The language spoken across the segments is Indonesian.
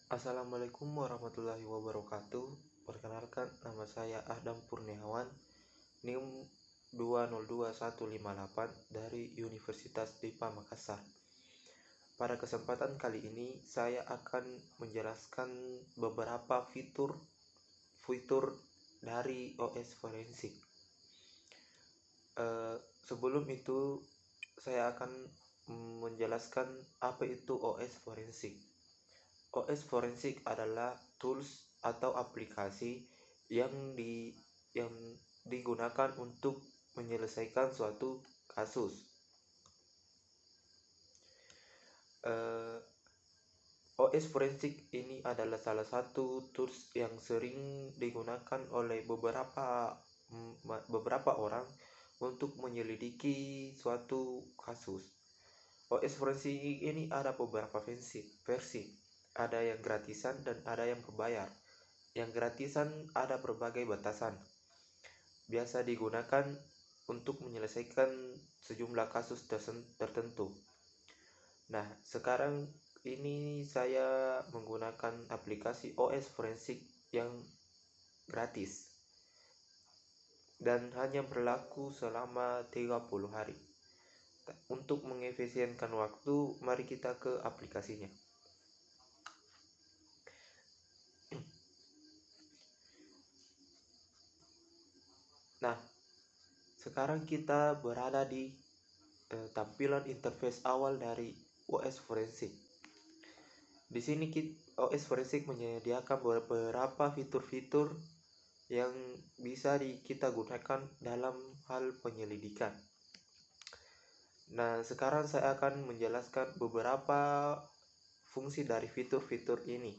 Assalamualaikum warahmatullahi wabarakatuh. Perkenalkan, nama saya Adam Purniawan, NIM 2021158 dari Universitas Dipa Makassar. Pada kesempatan kali ini, saya akan menjelaskan beberapa fitur dari OS Forensik. Sebelum itu, saya akan menjelaskan apa itu OS Forensik. OS Forensik adalah tools atau aplikasi yang digunakan untuk menyelesaikan suatu kasus. OS Forensik ini adalah salah satu tools yang sering digunakan oleh beberapa orang untuk menyelidiki suatu kasus. OS Forensik ini ada beberapa versi. Ada yang gratisan dan ada yang berbayar. Yang gratisan ada berbagai batasan. Biasa digunakan untuk menyelesaikan sejumlah kasus tertentu. Nah, sekarang ini saya menggunakan aplikasi OS Forensik yang gratis dan hanya berlaku selama 30 hari. Untuk mengefisienkan waktu, mari kita ke aplikasinya. Nah, sekarang kita berada di tampilan interface awal dari OS Forensik. Di sini OS Forensik menyediakan beberapa fitur-fitur yang bisa kita gunakan dalam hal penyelidikan. Nah, sekarang saya akan menjelaskan beberapa fungsi dari fitur-fitur ini.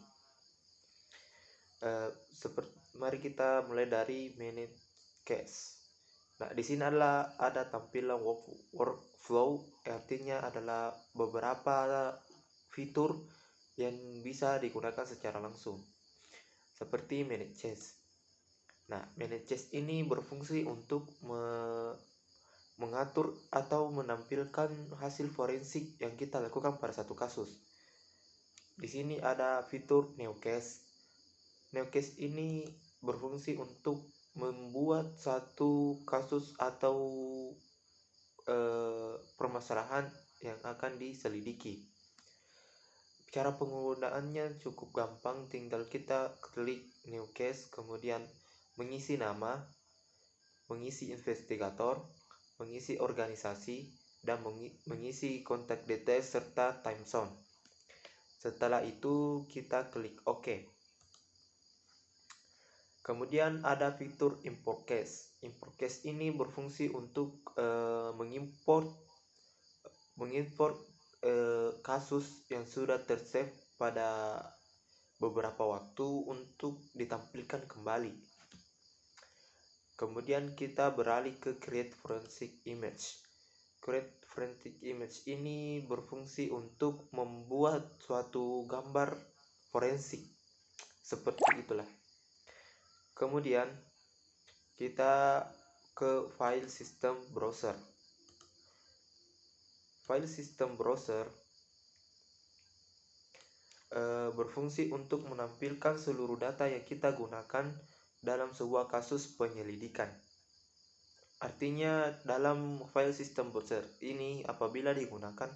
Mari kita mulai dari manage case. Nah, di sini ada tampilan workflow, artinya adalah beberapa fitur yang bisa digunakan secara langsung, seperti manage case. Nah, manage case ini berfungsi untuk mengatur atau menampilkan hasil forensik yang kita lakukan pada satu kasus. Di sini ada fitur new case. New case ini berfungsi untuk membuat satu kasus atau permasalahan yang akan diselidiki. Cara penggunaannya cukup gampang, tinggal kita klik new case, kemudian mengisi nama, mengisi investigator, mengisi organisasi, dan mengisi kontak details serta time zone. Setelah itu kita klik OK. Kemudian ada fitur import case. Import case ini berfungsi untuk mengimport kasus yang sudah tersave pada beberapa waktu untuk ditampilkan kembali. Kemudian kita beralih ke create forensic image. Create forensic image ini berfungsi untuk membuat suatu gambar forensik. Seperti itulah. Kemudian kita ke file system browser. File system browser berfungsi untuk menampilkan seluruh data yang kita gunakan dalam sebuah kasus penyelidikan. Artinya dalam file system browser ini apabila digunakan,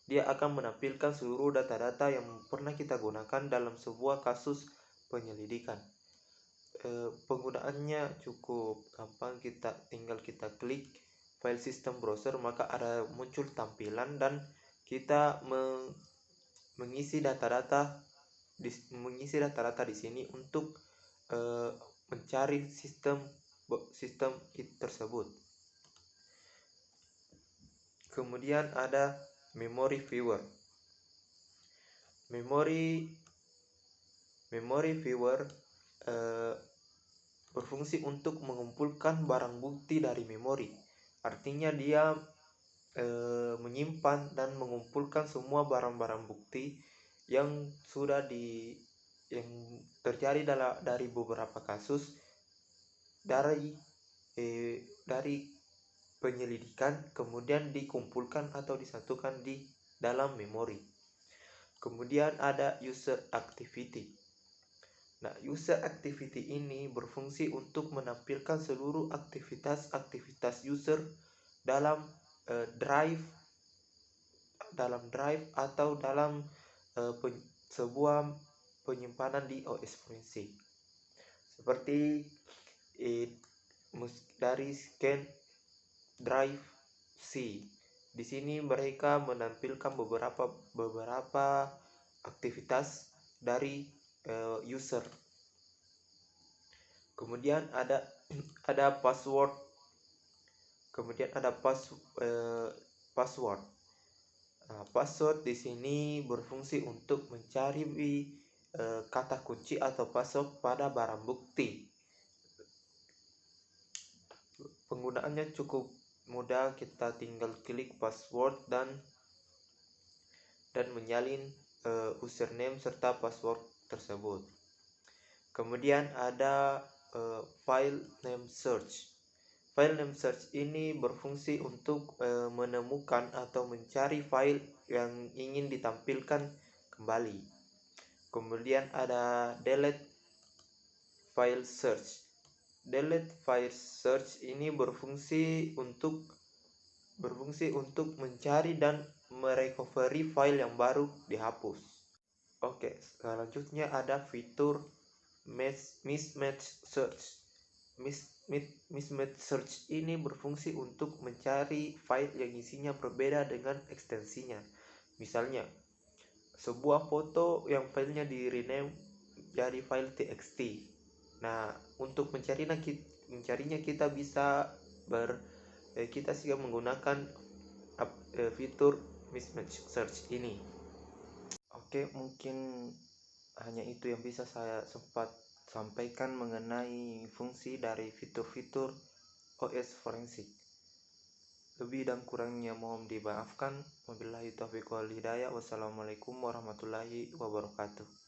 dia akan menampilkan seluruh data-data yang pernah kita gunakan dalam sebuah kasus penyelidikan. Penggunaannya cukup gampang, tinggal kita klik file system browser, maka ada muncul tampilan dan kita mengisi data-data di sini untuk mencari sistem tersebut. Kemudian ada memory viewer. Memory viewer berfungsi untuk mengumpulkan barang bukti dari memori. Artinya dia menyimpan dan mengumpulkan semua barang-barang bukti yang yang terjadi dari beberapa kasus dari penyelidikan, kemudian dikumpulkan atau disatukan di dalam memori. Kemudian ada user activity. Nah, user activity ini berfungsi untuk menampilkan seluruh aktivitas user dalam drive atau dalam sebuah penyimpanan di OS Forensic. Seperti dari scan drive C. Di sini mereka menampilkan beberapa aktivitas dari user. Kemudian ada password. Kemudian ada password. Nah, password di sini berfungsi untuk mencari kata kunci atau password pada barang bukti. Penggunaannya cukup mudah, kita tinggal klik password dan menyalin username serta password tersebut. Kemudian ada file name search. File name search ini berfungsi untuk menemukan atau mencari file yang ingin ditampilkan kembali. Kemudian ada delete file search. Delete file search ini berfungsi untuk mencari dan merecovery file yang baru dihapus. Oke, selanjutnya ada fitur mismatch search. Mismatch search ini berfungsi untuk mencari file yang isinya berbeda dengan ekstensinya. Misalnya, sebuah foto yang filenya di rename jadi file txt. Nah, untuk mencarinya kita bisa menggunakan fitur mismatch search ini. Oke, mungkin hanya itu yang bisa saya sempat sampaikan mengenai fungsi dari fitur-fitur OS Forensic. Lebih dan kurangnya mohon dimaafkan. Wabillahi taufiq wal hidayah. Wassalamualaikum warahmatullahi wabarakatuh.